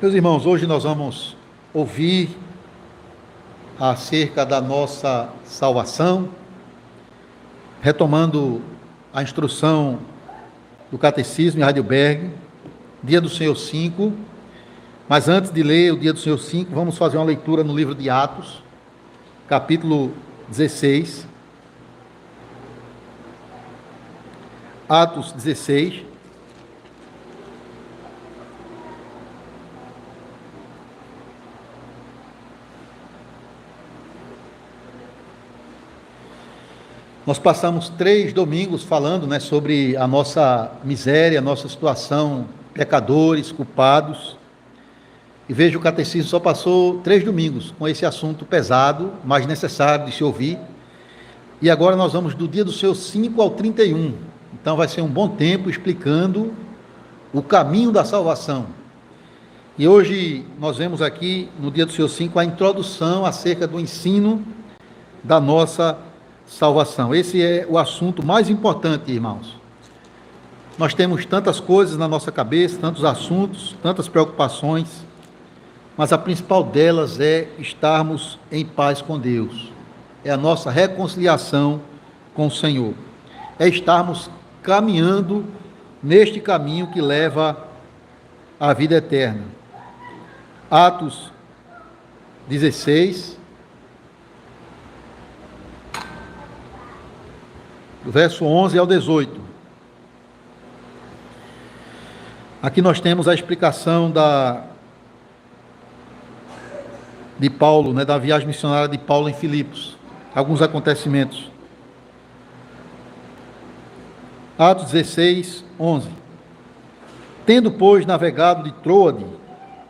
Meus irmãos, hoje nós vamos ouvir acerca da nossa salvação, retomando a instrução do Catecismo em Heidelberg, Dia do Senhor 5. Mas antes de ler o Dia do Senhor 5, vamos fazer uma leitura no livro de Atos, capítulo 16. Atos 16. Nós passamos 3 domingos falando, sobre a nossa miséria, a nossa situação, pecadores, culpados. E veja, o Catecismo só passou 3 domingos com esse assunto pesado, mas necessário de se ouvir. E agora nós vamos do dia do Senhor 5 ao 31. Então vai ser um bom tempo explicando o caminho da salvação. E hoje nós vemos aqui, no dia do Senhor 5, a introdução acerca do ensino da nossa salvação. Esse é o assunto mais importante, irmãos. Nós temos tantas coisas na nossa cabeça, tantos assuntos, tantas preocupações, mas a principal delas é estarmos em paz com Deus. É a nossa reconciliação com o Senhor. É estarmos caminhando neste caminho que leva à vida eterna. Atos 16, do verso 11 ao 18. Aqui nós temos a explicação de Paulo, da viagem missionária de Paulo em Filipos, alguns acontecimentos. Atos 16, 11. Tendo, pois, navegado de Troade,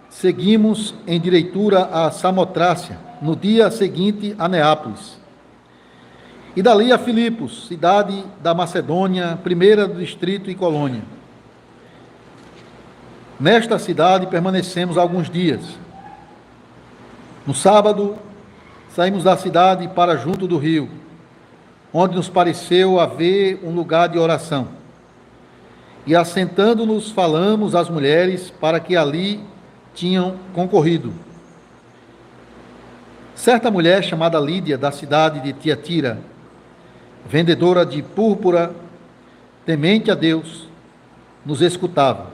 seguimos em direitura a Samotrácia, no dia seguinte a Neápolis. E dali a Filipos, cidade da Macedônia, primeira do distrito e colônia. Nesta cidade permanecemos alguns dias. No sábado, saímos da cidade para junto do rio, onde nos pareceu haver um lugar de oração. E assentando-nos, falamos às mulheres para que ali tinham concorrido. Certa mulher chamada Lídia, da cidade de Tiatira, vendedora de púrpura, temente a Deus, nos escutava.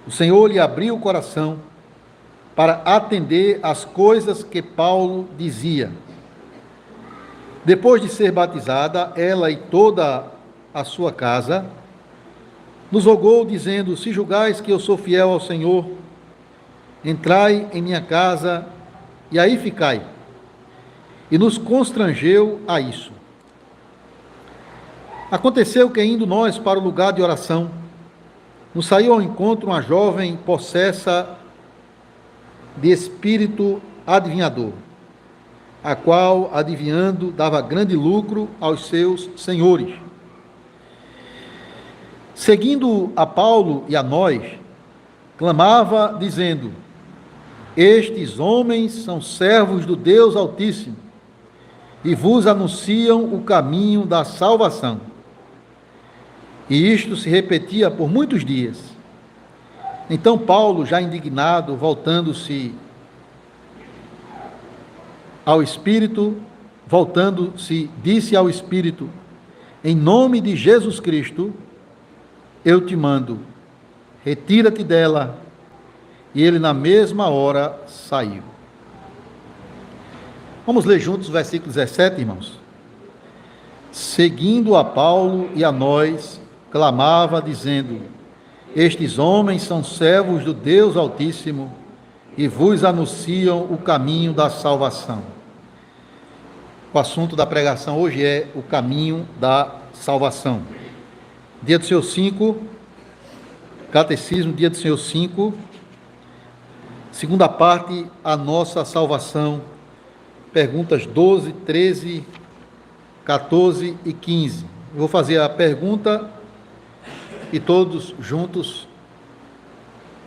O Senhor lhe abriu o coração para atender às coisas que Paulo dizia. Depois de ser batizada, ela e toda a sua casa, nos rogou, dizendo: se julgais que eu sou fiel ao Senhor, entrai em minha casa e aí ficai. E nos constrangeu a isso. Aconteceu que, indo nós para o lugar de oração, nos saiu ao encontro uma jovem possessa de espírito adivinhador, a qual, adivinhando, dava grande lucro aos seus senhores. Seguindo a Paulo e a nós, clamava, dizendo: estes homens são servos do Deus Altíssimo, e vos anunciam o caminho da salvação. E isto se repetia por muitos dias. Então Paulo, já indignado, voltando-se ao Espírito, disse ao Espírito: em nome de Jesus Cristo, eu te mando, retira-te dela. E ele na mesma hora saiu. Vamos ler juntos o versículo 17, irmãos. Seguindo a Paulo e a nós, clamava, dizendo: estes homens são servos do Deus Altíssimo e vos anunciam o caminho da salvação. O assunto da pregação hoje é o caminho da salvação. Dia do Senhor 5, Catecismo, Dia do Senhor 5, segunda parte, a nossa salvação, perguntas 12, 13, 14 e 15. Eu vou fazer a pergunta e todos juntos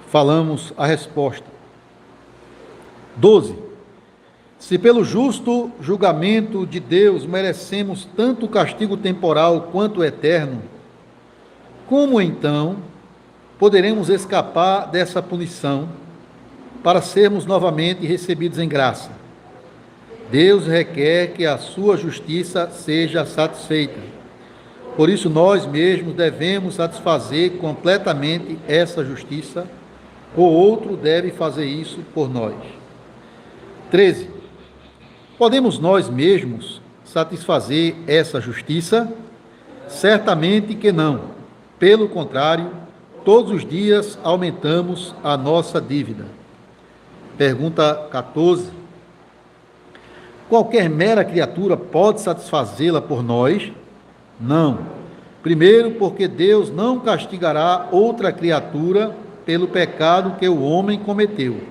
falamos a resposta. 12. Se pelo justo julgamento de Deus merecemos tanto castigo temporal quanto eterno, como então poderemos escapar dessa punição para sermos novamente recebidos em graça. Deus requer que a sua justiça seja satisfeita. Por isso, nós mesmos devemos satisfazer completamente essa justiça, ou outro deve fazer isso por nós. 13. Podemos nós mesmos satisfazer essa justiça? Certamente que não. Pelo contrário, todos os dias aumentamos a nossa dívida. Pergunta 14. Qualquer mera criatura pode satisfazê-la por nós? Não. Primeiro, porque Deus não castigará outra criatura pelo pecado que o homem cometeu.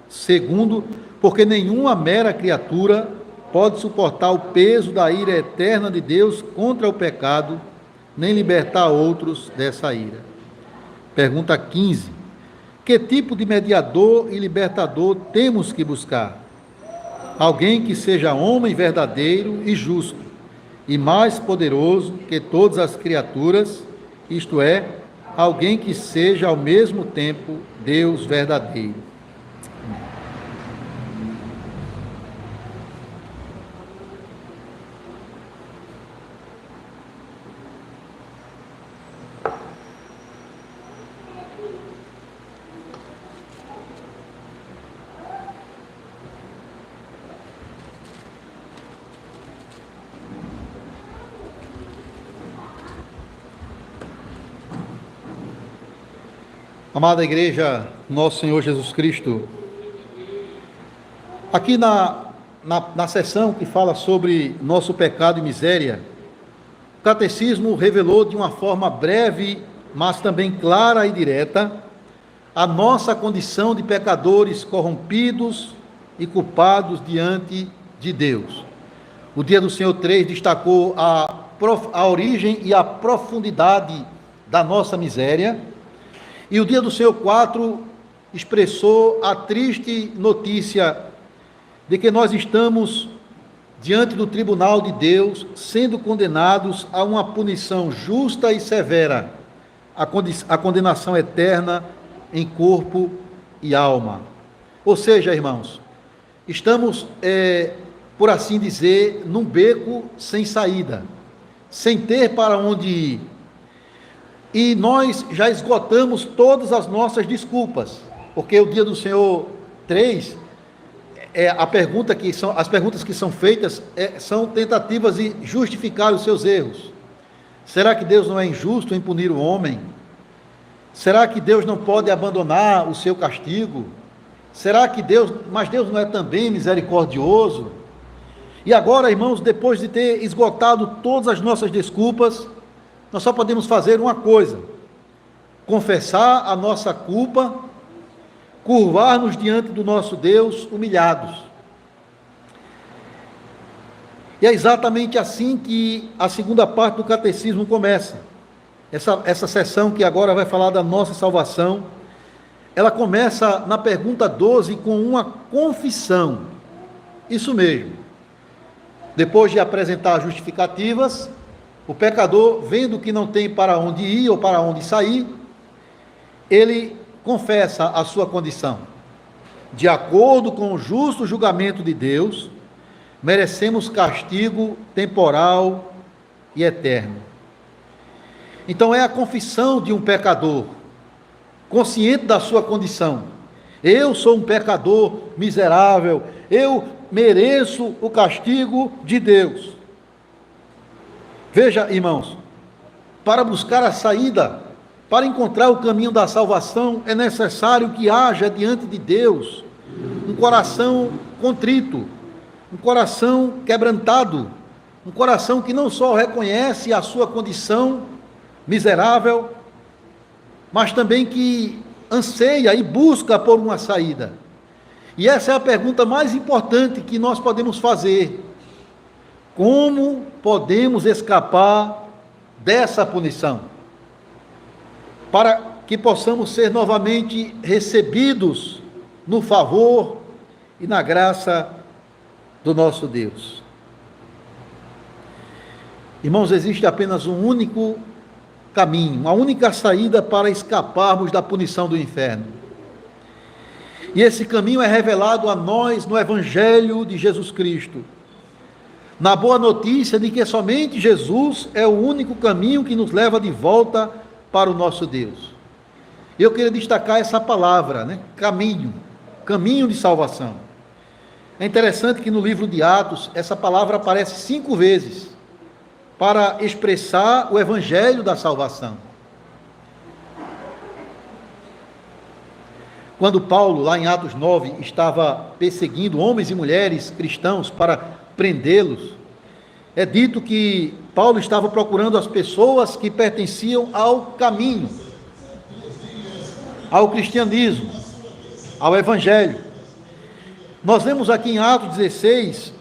Segundo, porque nenhuma mera criatura pode suportar o peso da ira eterna de Deus contra o pecado, nem libertar outros dessa ira. Pergunta 15. Que tipo de mediador e libertador temos que buscar? Alguém que seja homem verdadeiro e justo, e mais poderoso que todas as criaturas, isto é, alguém que seja ao mesmo tempo Deus verdadeiro. Amada igreja, nosso Senhor Jesus Cristo, aqui na seção que fala sobre nosso pecado e miséria, o Catecismo revelou de uma forma breve, mas também clara e direta, a nossa condição de pecadores corrompidos e culpados diante de Deus. O Dia do Senhor 3 destacou a origem e a profundidade da nossa miséria, e o Dia do Senhor 4 expressou a triste notícia de que nós estamos diante do tribunal de Deus, sendo condenados a uma punição justa e severa, a condenação eterna em corpo e alma. Ou seja, irmãos, estamos, por assim dizer, num beco sem saída, sem ter para onde ir. E nós já esgotamos todas as nossas desculpas, porque o Dia do Senhor 3, as perguntas que são feitas são tentativas de justificar os seus erros. Será que Deus não é injusto em punir o homem? Será que Deus não pode abandonar o seu castigo? Mas Deus não é também misericordioso? E agora, irmãos, depois de ter esgotado todas as nossas desculpas, nós só podemos fazer uma coisa: confessar a nossa culpa, curvar-nos diante do nosso Deus humilhados. E é exatamente assim que a segunda parte do Catecismo começa. Essa sessão que agora vai falar da nossa salvação, ela começa na pergunta 12 com uma confissão. Isso mesmo. Depois de apresentar justificativas, o pecador, vendo que não tem para onde ir ou para onde sair, ele confessa a sua condição. De acordo com o justo julgamento de Deus, merecemos castigo temporal e eterno. Então é a confissão de um pecador, consciente da sua condição. Eu sou um pecador miserável, eu mereço o castigo de Deus. Veja, irmãos, para buscar a saída, para encontrar o caminho da salvação, é necessário que haja diante de Deus um coração contrito, um coração quebrantado, um coração que não só reconhece a sua condição miserável, mas também que anseia e busca por uma saída. E essa é a pergunta mais importante que nós podemos fazer: como podemos escapar dessa punição, para que possamos ser novamente recebidos no favor e na graça do nosso Deus? Irmãos, existe apenas um único caminho, uma única saída para escaparmos da punição do inferno. E esse caminho é revelado a nós no Evangelho de Jesus Cristo, na boa notícia de que somente Jesus é o único caminho que nos leva de volta para o nosso Deus. Eu queria destacar essa palavra, né? Caminho, caminho de salvação. É interessante que no livro de Atos, essa palavra aparece 5 vezes, para expressar o Evangelho da salvação. Quando Paulo, lá em Atos 9, estava perseguindo homens e mulheres cristãos para prendê-los, é dito que Paulo estava procurando as pessoas que pertenciam ao caminho, ao cristianismo, ao Evangelho. Nós vemos aqui em Atos 16,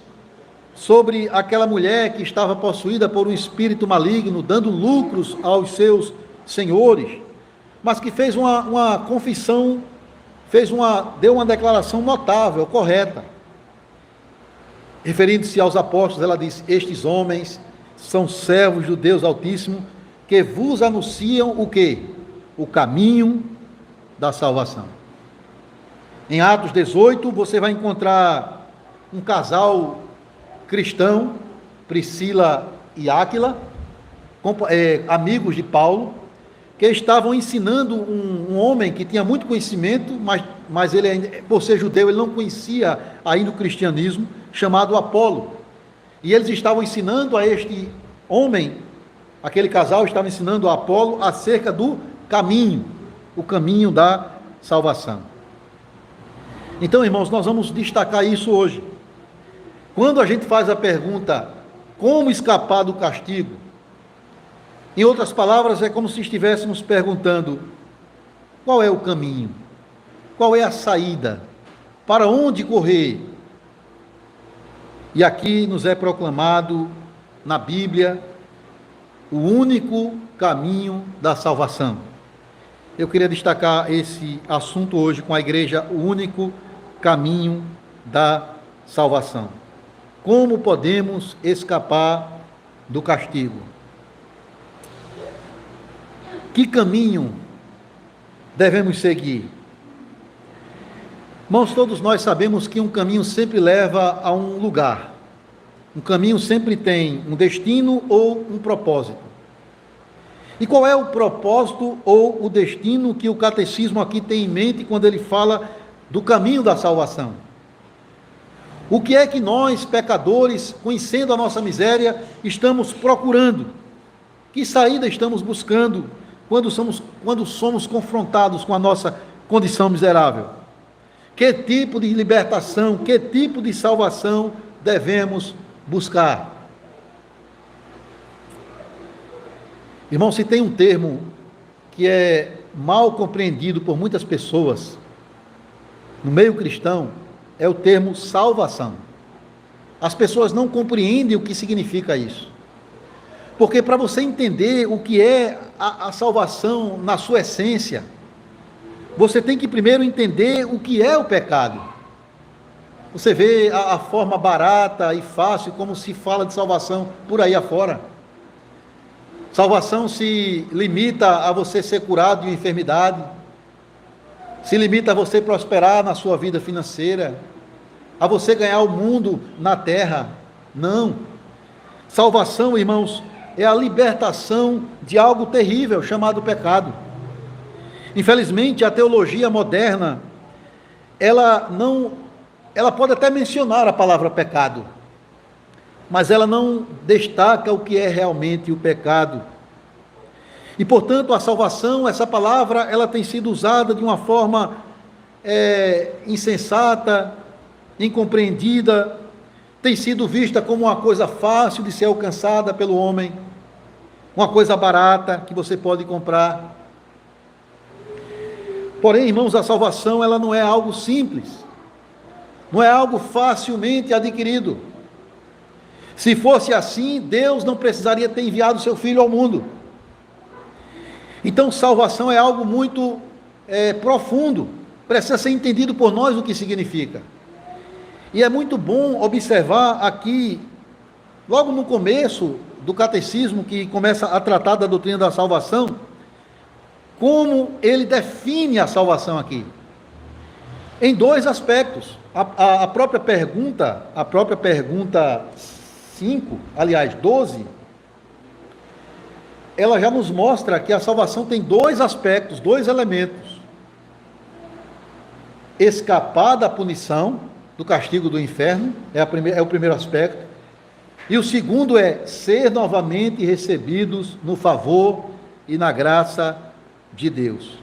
sobre aquela mulher que estava possuída por um espírito maligno, dando lucros aos seus senhores, mas que fez uma confissão, deu uma declaração notável, correta. Referindo-se aos apóstolos, ela disse: estes homens são servos do Deus Altíssimo, que vos anunciam o quê? O caminho da salvação. Em Atos 18, você vai encontrar um casal cristão, Priscila e Áquila, amigos de Paulo, que estavam ensinando um homem que tinha muito conhecimento, mas ele, por ser judeu, ele não conhecia ainda o cristianismo, chamado Apolo. E eles estavam ensinando a este homem, aquele casal estava ensinando a Apolo acerca do caminho, o caminho da salvação. Então, irmãos, nós vamos destacar isso hoje. Quando a gente faz a pergunta, como escapar do castigo? Em outras palavras, é como se estivéssemos perguntando, qual é o caminho? Qual é a saída? Para onde correr? E aqui nos é proclamado, na Bíblia, o único caminho da salvação. Eu queria destacar esse assunto hoje com a igreja, o único caminho da salvação. Como podemos escapar do castigo? Que caminho devemos seguir? Irmãos, todos nós sabemos que um caminho sempre leva a um lugar. Um caminho sempre tem um destino ou um propósito. E qual é o propósito ou o destino que o catecismo aqui tem em mente quando ele fala do caminho da salvação? O que é que nós, pecadores, conhecendo a nossa miséria, estamos procurando? Que saída estamos buscando quando somos confrontados com a nossa condição miserável? Que tipo de libertação, que tipo de salvação devemos buscar? Irmão, se tem um termo que é mal compreendido por muitas pessoas no meio cristão, é o termo salvação. As pessoas não compreendem o que significa isso. Porque para você entender o que é a salvação na sua essência, você tem que primeiro entender o que é o pecado. Você vê a forma barata e fácil como se fala de salvação por aí afora. Salvação se limita a você ser curado de uma enfermidade, se limita a você prosperar na sua vida financeira, a você ganhar o mundo na terra. Não. Salvação, irmãos, é a libertação de algo terrível chamado pecado. Infelizmente, a teologia moderna, ela pode até mencionar a palavra pecado, mas ela não destaca o que é realmente o pecado. E, portanto, a salvação, essa palavra, ela tem sido usada de uma forma insensata, incompreendida, tem sido vista como uma coisa fácil de ser alcançada pelo homem, uma coisa barata que você pode comprar. Porém, irmãos, a salvação, ela não é algo simples, não é algo facilmente adquirido. Se fosse assim, Deus não precisaria ter enviado seu Filho ao mundo. Então, salvação é algo muito profundo, precisa ser entendido por nós o que significa. E é muito bom observar aqui, logo no começo do catecismo, que começa a tratar da doutrina da salvação, como ele define a salvação aqui. Em dois aspectos. A própria pergunta 5, aliás, 12, ela já nos mostra que a salvação tem dois aspectos, dois elementos. Escapar da punição, do castigo do inferno, é o primeiro aspecto. E o segundo é ser novamente recebidos no favor e na graça de Deus.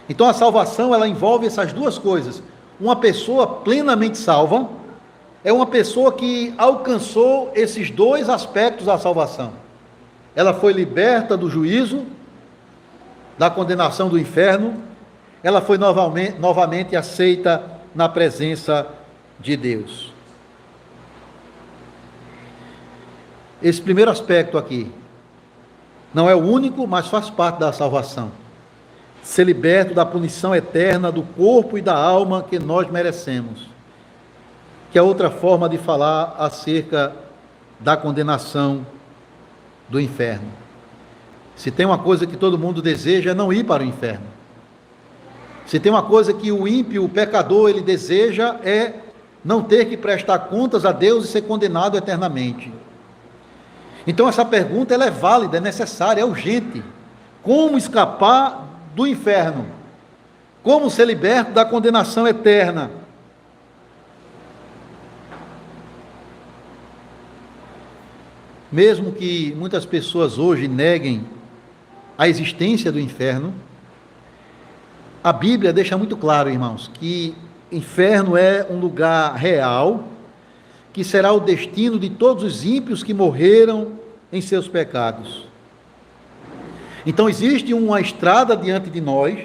Então a salvação, ela envolve essas duas coisas. Uma pessoa plenamente salva é uma pessoa que alcançou esses dois aspectos da salvação. Ela foi liberta do juízo, da condenação do inferno, ela foi novamente aceita na presença de Deus. Esse primeiro aspecto aqui não é o único, mas faz parte da salvação. Ser liberto da punição eterna do corpo e da alma que nós merecemos. Que é outra forma de falar acerca da condenação do inferno. Se tem uma coisa que todo mundo deseja é não ir para o inferno. Se tem uma coisa que o ímpio, o pecador, ele deseja é não ter que prestar contas a Deus e ser condenado eternamente. Então essa pergunta ela é válida, é necessária, é urgente. Como escapar do inferno? Como ser liberto da condenação eterna? Mesmo que muitas pessoas hoje neguem a existência do inferno, a Bíblia deixa muito claro, irmãos, que inferno é um lugar real, que será o destino de todos os ímpios que morreram em seus pecados. Então existe uma estrada diante de nós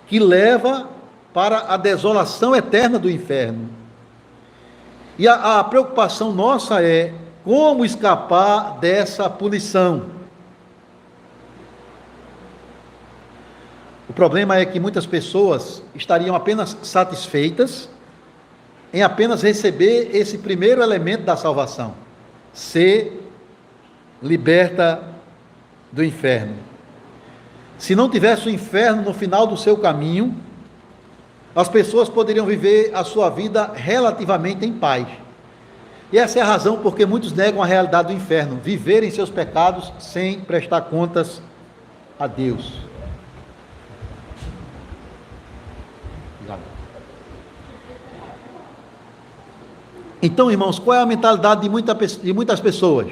que leva para a desolação eterna do inferno. E a preocupação nossa é como escapar dessa punição. O problema é que muitas pessoas estariam apenas satisfeitas em apenas receber esse primeiro elemento da salvação, ser liberta do inferno. Se não tivesse o inferno no final do seu caminho, as pessoas poderiam viver a sua vida relativamente em paz. E essa é a razão porque muitos negam a realidade do inferno, viver em seus pecados sem prestar contas a Deus. Então, irmãos, qual é a mentalidade de muitas pessoas?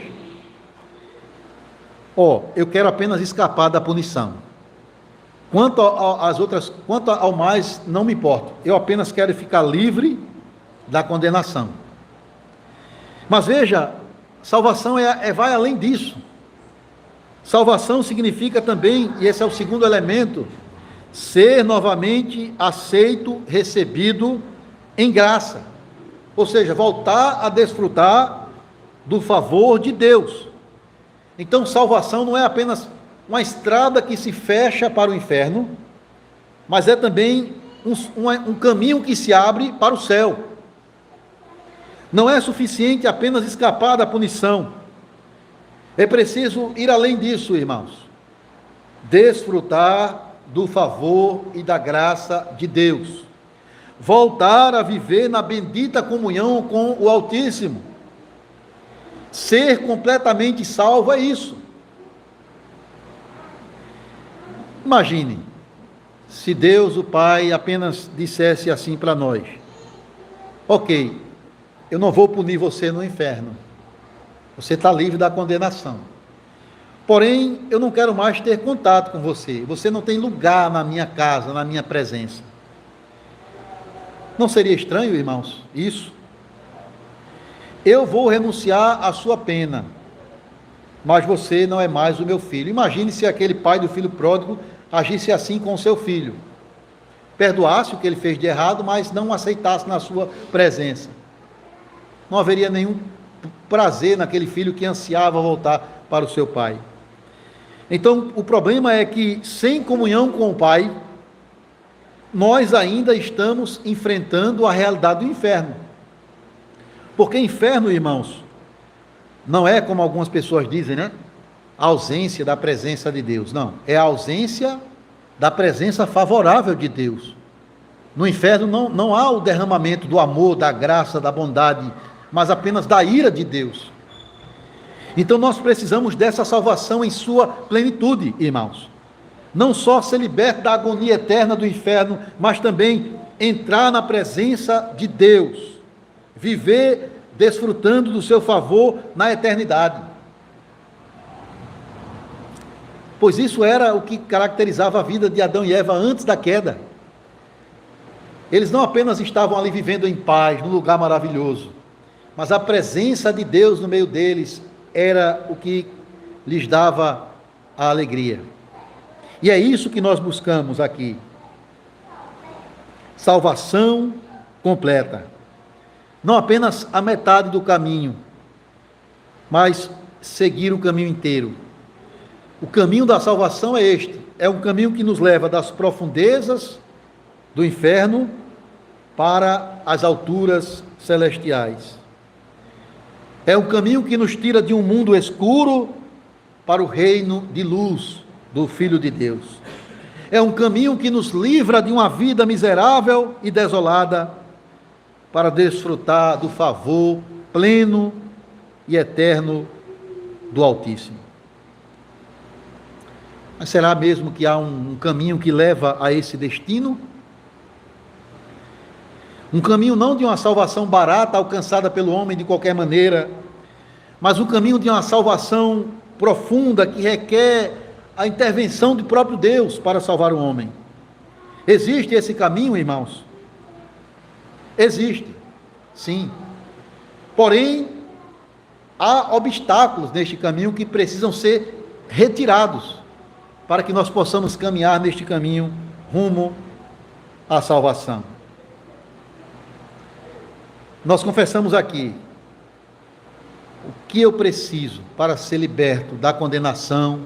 Eu quero apenas escapar da punição. Quanto ao mais, não me importo. Eu apenas quero ficar livre da condenação. Mas veja, salvação vai além disso. Salvação significa também, e esse é o segundo elemento, ser novamente aceito, recebido em graça. Ou seja, voltar a desfrutar do favor de Deus. Então, salvação não é apenas uma estrada que se fecha para o inferno, mas é também um caminho que se abre para o céu. Não é suficiente apenas escapar da punição. É preciso ir além disso, irmãos. Desfrutar do favor e da graça de Deus. Voltar a viver na bendita comunhão com o Altíssimo. Ser completamente salvo é isso. Imagine, se Deus, o Pai, apenas dissesse assim para nós: ok, eu não vou punir você no inferno, você está livre da condenação, porém, eu não quero mais ter contato com você, você não tem lugar na minha casa, na minha presença. Não seria estranho, irmãos, isso? Eu vou renunciar à sua pena, mas você não é mais o meu filho. Imagine se aquele pai do filho pródigo agisse assim com o seu filho. Perdoasse o que ele fez de errado, mas não aceitasse na sua presença. Não haveria nenhum prazer naquele filho que ansiava voltar para o seu pai. Então, o problema é que, sem comunhão com o Pai, nós ainda estamos enfrentando a realidade do inferno. Porque inferno, irmãos, não é como algumas pessoas dizem, né? A ausência da presença de Deus. Não, é a ausência da presença favorável de Deus. No inferno não há o derramamento do amor, da graça, da bondade, mas apenas da ira de Deus. Então nós precisamos dessa salvação em sua plenitude, irmãos. Não só ser liberto da agonia eterna do inferno, mas também entrar na presença de Deus, viver desfrutando do seu favor na eternidade. Pois isso era o que caracterizava a vida de Adão e Eva antes da queda. Eles não apenas estavam ali vivendo em paz, num lugar maravilhoso, mas a presença de Deus no meio deles era o que lhes dava a alegria. E é isso que nós buscamos aqui. Salvação completa. Não apenas a metade do caminho, mas seguir o caminho inteiro. O caminho da salvação é este. É um caminho que nos leva das profundezas do inferno para as alturas celestiais. É um caminho que nos tira de um mundo escuro para o reino de luz do Filho de Deus. É um caminho que nos livra de uma vida miserável e desolada para desfrutar do favor pleno e eterno do Altíssimo. Mas será mesmo que há um caminho que leva a esse destino? Um caminho não de uma salvação barata alcançada pelo homem de qualquer maneira, mas um caminho de uma salvação profunda que requer a intervenção do próprio Deus para salvar o homem. Existe esse caminho, irmãos? Existe, sim. Porém, há obstáculos neste caminho que precisam ser retirados para que nós possamos caminhar neste caminho rumo à salvação. Nós confessamos aqui o que eu preciso para ser liberto da condenação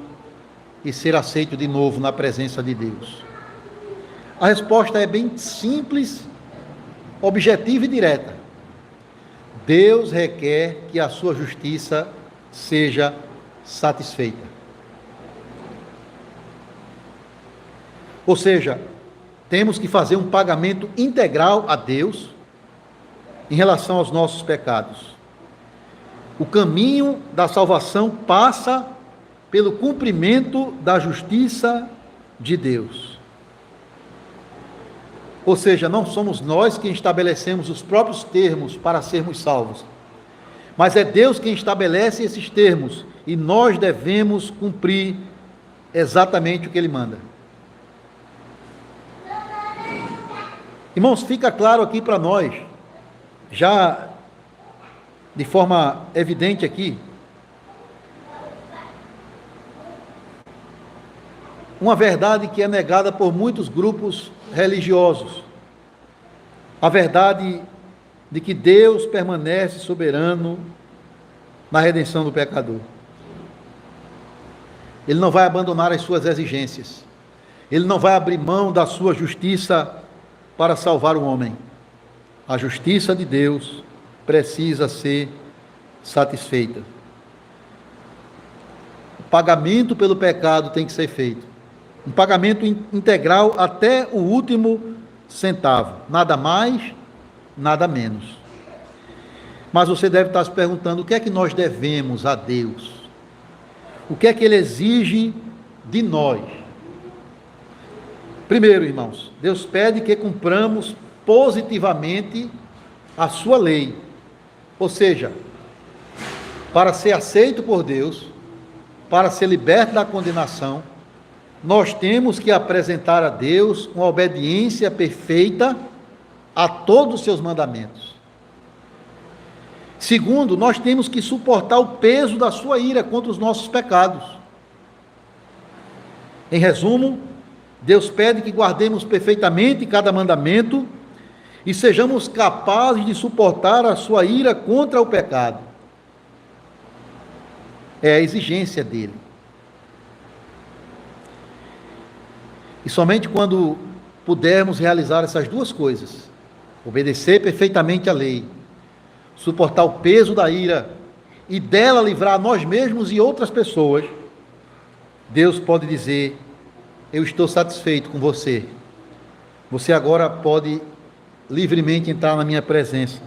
e ser aceito de novo na presença de Deus. A resposta é bem simples, objetiva e direta. Deus requer que a sua justiça seja satisfeita. Ou seja, temos que fazer um pagamento integral a Deus em relação aos nossos pecados. O caminho da salvação passa pelo cumprimento da justiça de Deus. Ou seja, não somos nós quem estabelecemos os próprios termos para sermos salvos, mas é Deus quem estabelece esses termos e nós devemos cumprir exatamente o que Ele manda. Irmãos, fica claro aqui para nós, já de forma evidente aqui, uma verdade que é negada por muitos grupos religiosos. A verdade de que Deus permanece soberano na redenção do pecador. Ele não vai abandonar as suas exigências. Ele não vai abrir mão da sua justiça para salvar o homem. A justiça de Deus precisa ser satisfeita. O pagamento pelo pecado tem que ser feito. Um pagamento integral até o último centavo. Nada mais, nada menos. Mas você deve estar se perguntando, o que é que nós devemos a Deus? O que é que Ele exige de nós? Primeiro, irmãos, Deus pede que cumpramos positivamente a sua lei. Ou seja, para ser aceito por Deus, para ser liberto da condenação, nós temos que apresentar a Deus uma obediência perfeita a todos os seus mandamentos. Segundo, nós temos que suportar o peso da sua ira contra os nossos pecados. Em resumo, Deus pede que guardemos perfeitamente cada mandamento e sejamos capazes de suportar a sua ira contra o pecado. É a exigência dele. E somente quando pudermos realizar essas duas coisas, obedecer perfeitamente à lei, suportar o peso da ira e dela livrar nós mesmos e outras pessoas, Deus pode dizer: eu estou satisfeito com você, você agora pode livremente entrar na minha presença,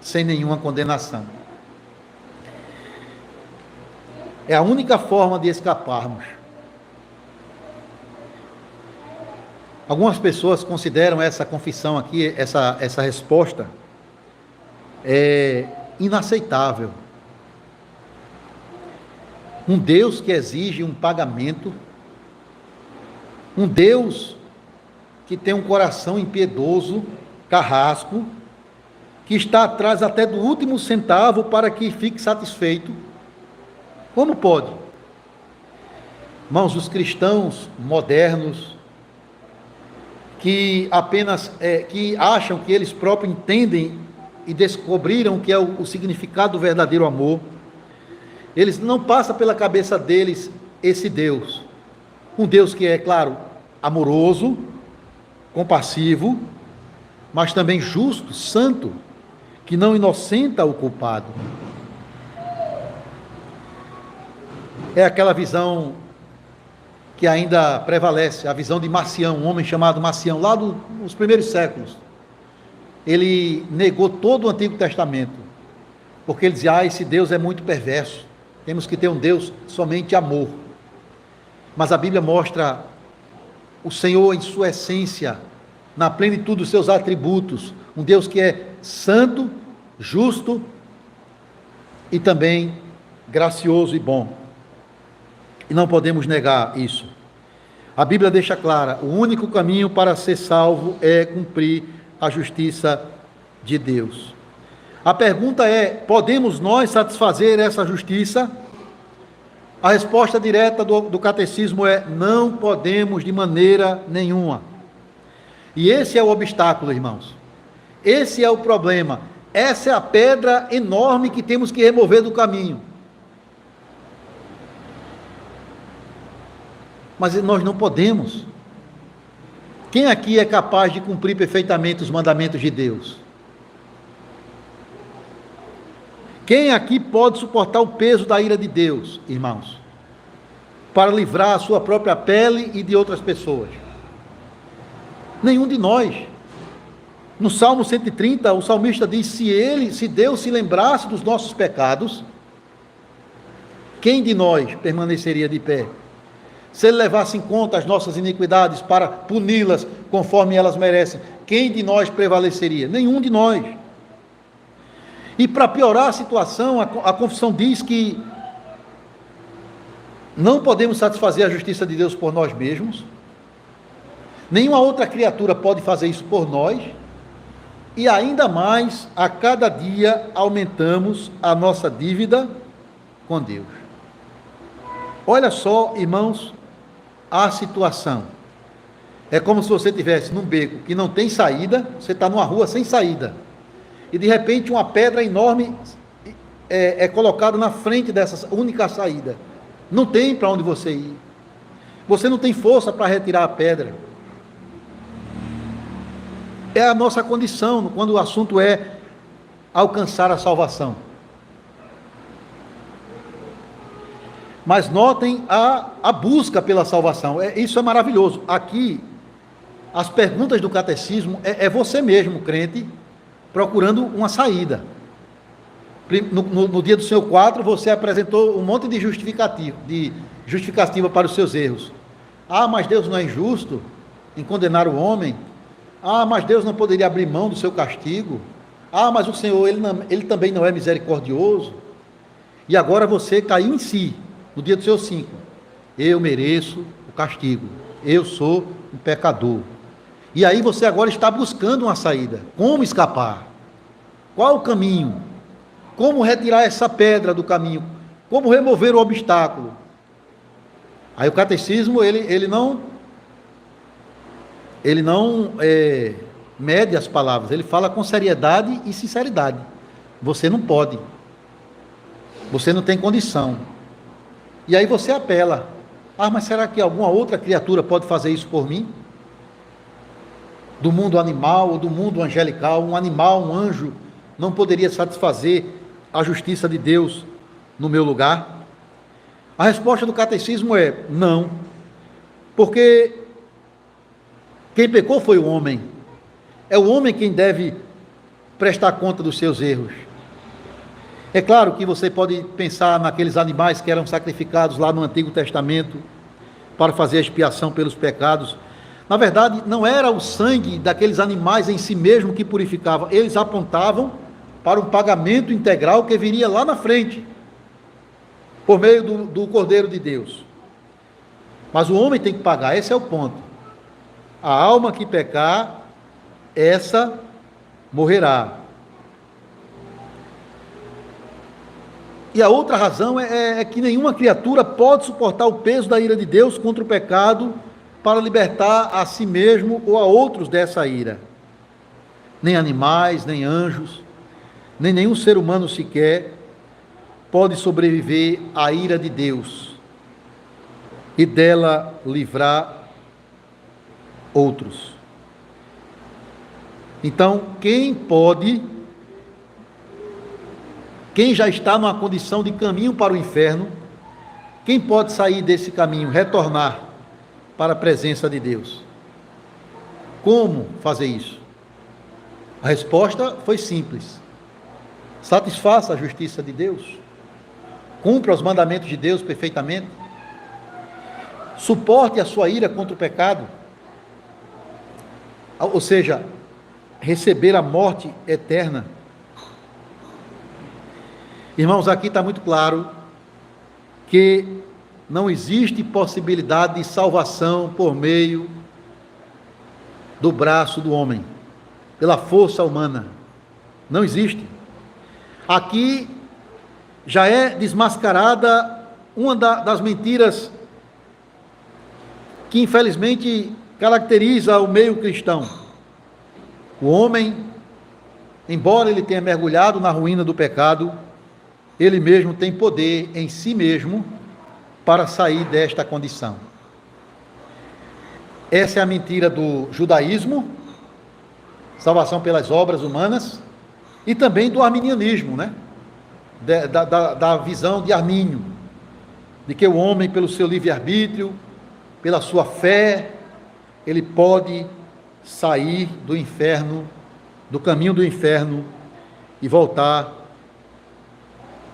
sem nenhuma condenação. É a única forma de escaparmos. Algumas pessoas consideram essa confissão aqui, essa resposta, inaceitável. Um Deus que exige um pagamento, um Deus que tem um coração impiedoso, carrasco, que está atrás até do último centavo para que fique satisfeito. Como pode? Irmãos, os cristãos modernos, que apenas que acham que eles próprios entendem e descobriram o que é o significado do verdadeiro amor, eles não passa pela cabeça deles esse Deus, um Deus que é, claro, amoroso, compassivo, mas também justo, santo, que não inocenta o culpado. É aquela visão que ainda prevalece, a visão de Marcião, um homem chamado Marcião, lá nos primeiros séculos. Ele negou todo o Antigo Testamento, porque ele dizia, esse Deus é muito perverso, temos que ter um Deus somente amor. Mas a Bíblia mostra o Senhor em sua essência, na plenitude dos seus atributos, um Deus que é santo, justo e também gracioso e bom. E não podemos negar isso. A Bíblia deixa clara, o único caminho para ser salvo é cumprir a justiça de Deus. A pergunta é, podemos nós satisfazer essa justiça? A resposta direta do catecismo é, não podemos de maneira nenhuma. E esse é o obstáculo, irmãos. Esse é o problema. Essa é a pedra enorme que temos que remover do caminho. Mas nós não podemos. Quem aqui é capaz de cumprir perfeitamente os mandamentos de Deus? Quem aqui pode suportar o peso da ira de Deus, irmãos? Para livrar a sua própria pele e de outras pessoas? Nenhum de nós. No Salmo 130, o salmista diz, se Deus se lembrasse dos nossos pecados, quem de nós permaneceria de pé? Se ele levasse em conta as nossas iniquidades para puni-las conforme elas merecem, quem de nós prevaleceria? Nenhum de nós. E para piorar a situação, a confissão diz que não podemos satisfazer a justiça de Deus por nós mesmos, nenhuma outra criatura pode fazer isso por nós, e ainda mais, a cada dia aumentamos a nossa dívida com Deus. Olha só, irmãos, a situação. É como se você estivesse num beco que não tem saída, você está numa rua sem saída, e de repente uma pedra enorme é colocada na frente dessa única saída. Não tem para onde você ir. Você não tem força para retirar a pedra. É a nossa condição quando o assunto é alcançar a salvação. Mas notem a busca pela salvação. Isso é maravilhoso. Aqui, as perguntas do catecismo é você mesmo, crente, procurando uma saída. No dia do Senhor 4, você apresentou um monte de justificativa para os seus erros. Mas Deus não é injusto em condenar o homem. Mas Deus não poderia abrir mão do seu castigo. Mas o Senhor, ele também não é misericordioso. E agora você caiu em si. No dia do seu 5, eu mereço o castigo, eu sou um pecador. E aí você agora está buscando uma saída. Como escapar? Qual o caminho? Como retirar essa pedra do caminho? Como remover o obstáculo? Aí o catecismo, ele não mede as palavras, ele fala com seriedade e sinceridade. Você não pode, você não tem condição. E aí você apela, mas será que alguma outra criatura pode fazer isso por mim? Do mundo animal ou do mundo angelical, um animal, um anjo, não poderia satisfazer a justiça de Deus no meu lugar? A resposta do catecismo é não, porque Quem pecou foi o homem. É o homem quem deve prestar conta dos seus erros. É claro que você pode pensar naqueles animais que eram sacrificados lá no Antigo Testamento para fazer a expiação pelos pecados. Na verdade, não era o sangue daqueles animais em si mesmo que purificava, eles apontavam para um pagamento integral que viria lá na frente, por meio do Cordeiro de Deus. Mas o homem tem que pagar, esse é o ponto. A alma que pecar, essa morrerá. E a outra razão é que nenhuma criatura pode suportar o peso da ira de Deus contra o pecado para libertar a si mesmo ou a outros dessa ira. Nem animais, nem anjos, nem nenhum ser humano sequer pode sobreviver à ira de Deus e dela livrar outros. Então, quem já está numa condição de caminho para o inferno, quem pode sair desse caminho, retornar para a presença de Deus? Como fazer isso? A resposta foi simples: satisfaça a justiça de Deus, cumpra os mandamentos de Deus perfeitamente, suporte a sua ira contra o pecado, ou seja, receber a morte eterna. Irmãos, aqui está muito claro que não existe possibilidade de salvação por meio do braço do homem, pela força humana. Não existe. Aqui já é desmascarada uma das mentiras que infelizmente caracteriza o meio cristão. O homem, embora ele tenha mergulhado na ruína do pecado, ele mesmo tem poder em si mesmo para sair desta condição. Essa é a mentira do judaísmo, salvação pelas obras humanas, e também do arminianismo, né? Da visão de Armínio, de que o homem, pelo seu livre-arbítrio, pela sua fé, ele pode sair do inferno, do caminho do inferno, e voltar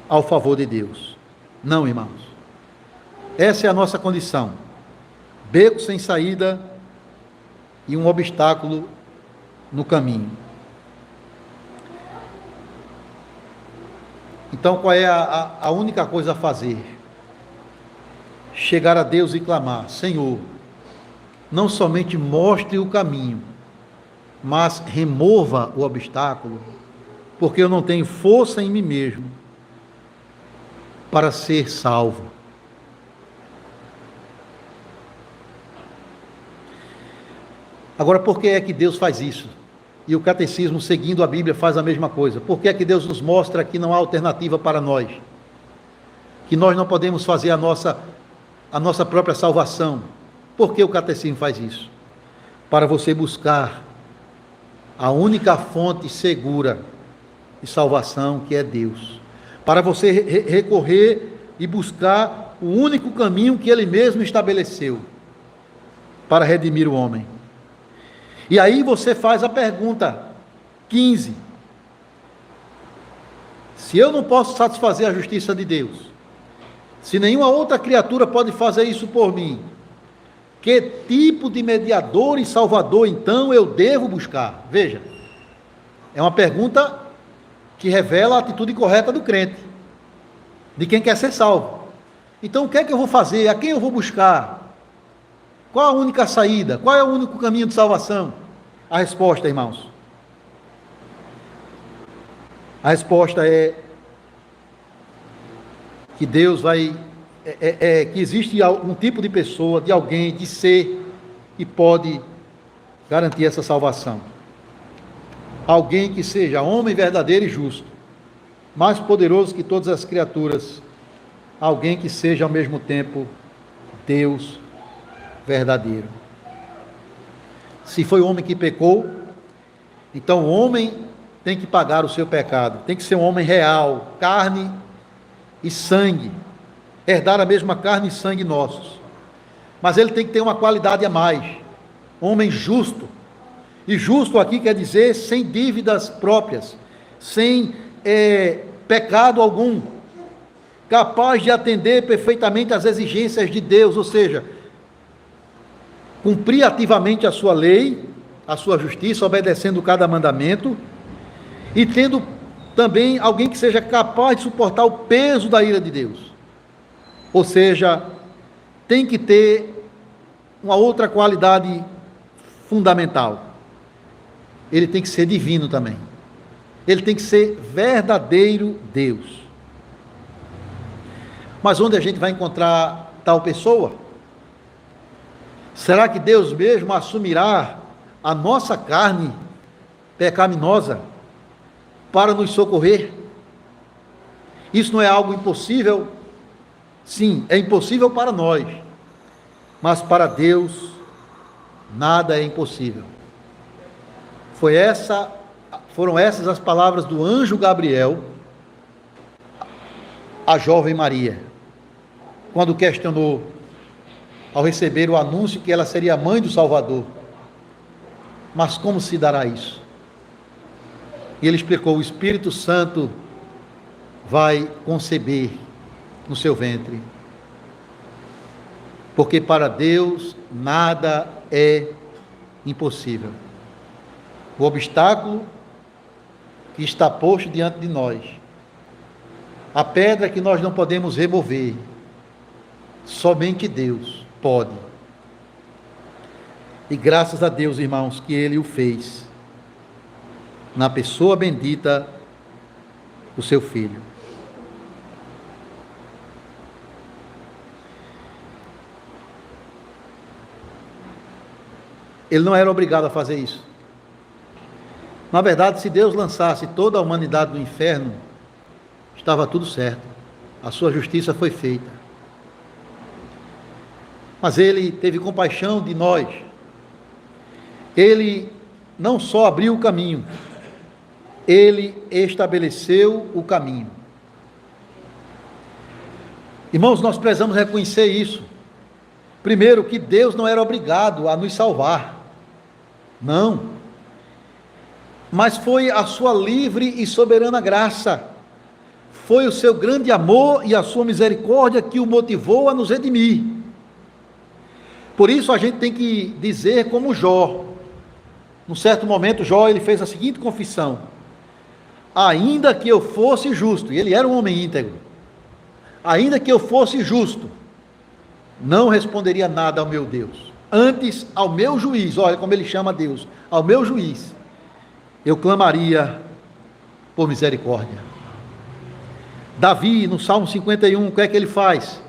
ao favor de Deus. Não, irmãos. Essa é a nossa condição. Beco sem saída e um obstáculo no caminho. Então, qual é a única coisa a fazer? Chegar a Deus e clamar: Senhor, não somente mostre o caminho, mas remova o obstáculo, porque eu não tenho força em mim mesmo para ser salvo. Agora, por que é que Deus faz isso? E o catecismo, seguindo a Bíblia, faz a mesma coisa. Por que é que Deus nos mostra que não há alternativa para nós? Que nós não podemos fazer a nossa própria salvação. Por que o catecismo faz isso? Para você buscar a única fonte segura de salvação, que é Deus. Para você recorrer e buscar o único caminho que Ele mesmo estabeleceu para redimir o homem. E aí você faz a pergunta 15. Se eu não posso satisfazer a justiça de Deus, se nenhuma outra criatura pode fazer isso por mim, que tipo de mediador e salvador então eu devo buscar? Veja, é uma pergunta que revela a atitude correta do crente, de quem quer ser salvo. Então o que é que eu vou fazer? A quem eu vou buscar? Qual a única saída? Qual é o único caminho de salvação? A resposta, irmãos, a resposta é que Deus vai, que existe um tipo de pessoa, de alguém, de ser, que pode garantir essa salvação. Alguém que seja homem verdadeiro e justo, mais poderoso que todas as criaturas, alguém que seja ao mesmo tempo Deus verdadeiro. Se foi o homem que pecou, então o homem tem que pagar o seu pecado, tem que ser um homem real, carne e sangue, herdar a mesma carne e sangue nossos, mas ele tem que ter uma qualidade a mais, homem justo. E justo aqui quer dizer sem dívidas próprias, sem pecado algum, capaz de atender perfeitamente às exigências de Deus, ou seja, cumprir ativamente a sua lei, a sua justiça, obedecendo cada mandamento, e tendo também alguém que seja capaz de suportar o peso da ira de Deus. Ou seja, tem que ter uma outra qualidade fundamental. Ele tem que ser divino também. Ele tem que ser verdadeiro Deus. Mas onde a gente vai encontrar tal pessoa? Será que Deus mesmo assumirá a nossa carne pecaminosa para nos socorrer? Isso não é algo impossível? Sim, é impossível para nós, mas para Deus nada é impossível. Foram essas as palavras do anjo Gabriel à jovem Maria, quando questionou, ao receber o anúncio que ela seria a mãe do Salvador: mas como se dará isso? E ele explicou: o Espírito Santo vai conceber no seu ventre, porque para Deus nada é impossível. O obstáculo que está posto diante de nós, a pedra que nós não podemos remover, somente Deus pode. E graças a Deus, irmãos, que Ele o fez na pessoa bendita do seu Filho. Ele não era obrigado a fazer isso. Na verdade, se Deus lançasse toda a humanidade no inferno, estava tudo certo. A sua justiça foi feita. Mas Ele teve compaixão de nós. Ele não só abriu o caminho, Ele estabeleceu o caminho. Irmãos, nós precisamos reconhecer isso. Primeiro, que Deus não era obrigado a nos salvar. Não. Mas foi a sua livre e soberana graça. Foi o seu grande amor e a sua misericórdia que o motivou a nos redimir. Por isso a gente tem que dizer como Jó. Num certo momento, Jó ele fez a seguinte confissão: ainda que eu fosse justo, e ele era um homem íntegro, ainda que eu fosse justo, não responderia nada ao meu Deus. Antes, ao meu juiz, olha como ele chama Deus, ao meu juiz, eu clamaria por misericórdia. Davi, no Salmo 51, o que é que ele faz?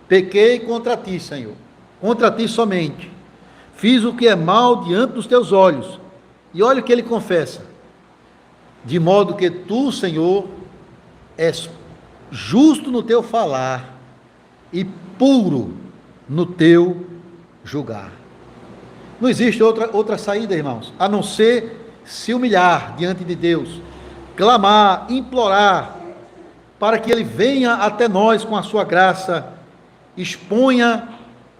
Pequei contra ti, Senhor, contra ti somente. Fiz o que é mal diante dos teus olhos. E olha o que ele confessa: de modo que tu, Senhor, és justo no teu falar e puro no teu julgar. Não existe outra saída, irmãos, a não ser se humilhar diante de Deus, clamar, implorar, para que Ele venha até nós com a sua graça, exponha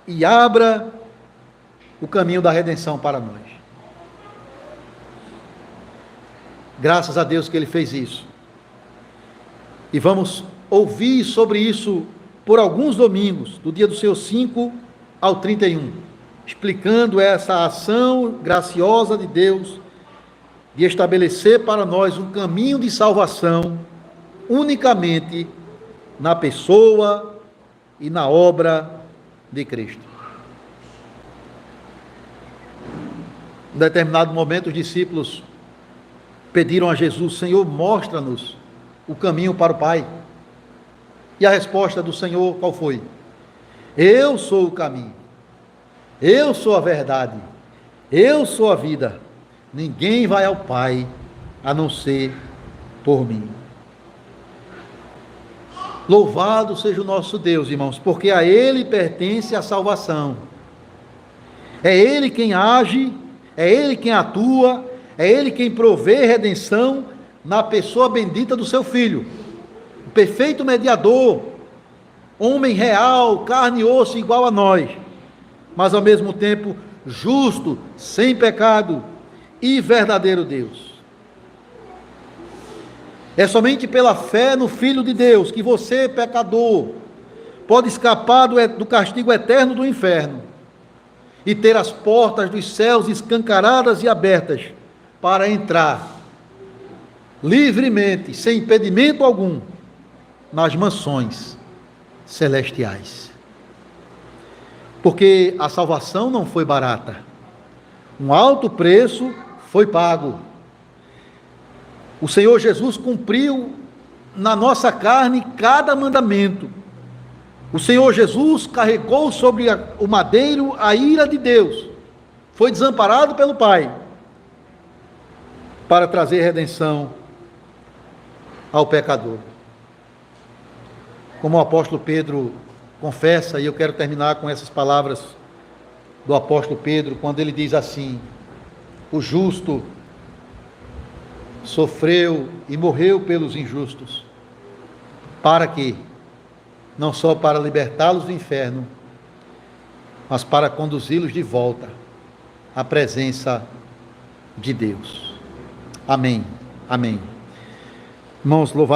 e abra o caminho da redenção para nós. Graças a Deus que Ele fez isso. E vamos ouvir sobre isso por alguns domingos, do dia do seu 5 ao 31, explicando essa ação graciosa de Deus de estabelecer para nós um caminho de salvação unicamente na pessoa e na obra de Cristo. Em determinado momento, os discípulos pediram a Jesus: Senhor, mostra-nos o caminho para o Pai. E a resposta do Senhor qual foi? Eu sou o caminho, eu sou a verdade, eu sou a vida. Ninguém vai ao Pai a não ser por mim. Louvado seja o nosso Deus, irmãos, porque a Ele pertence a salvação. É Ele quem age, é Ele quem atua, é Ele quem provê redenção na pessoa bendita do seu Filho, o perfeito mediador, homem real, carne e osso igual a nós, mas ao mesmo tempo justo, sem pecado e verdadeiro Deus. É somente pela fé no Filho de Deus que você, pecador, pode escapar do castigo eterno do inferno e ter as portas dos céus escancaradas e abertas para entrar livremente, sem impedimento algum, nas mansões celestiais. Porque a salvação não foi barata. Um alto preço foi pago. O Senhor Jesus cumpriu na nossa carne cada mandamento. O Senhor Jesus carregou sobre o madeiro a ira de Deus. Foi desamparado pelo Pai para trazer redenção ao pecador. Como o apóstolo Pedro confessa, e eu quero terminar com essas palavras do apóstolo Pedro, quando ele diz assim: o justo sofreu e morreu pelos injustos, para que, não só para libertá-los do inferno, mas para conduzi-los de volta à presença de Deus. Amém. Amém. Irmãos, louvado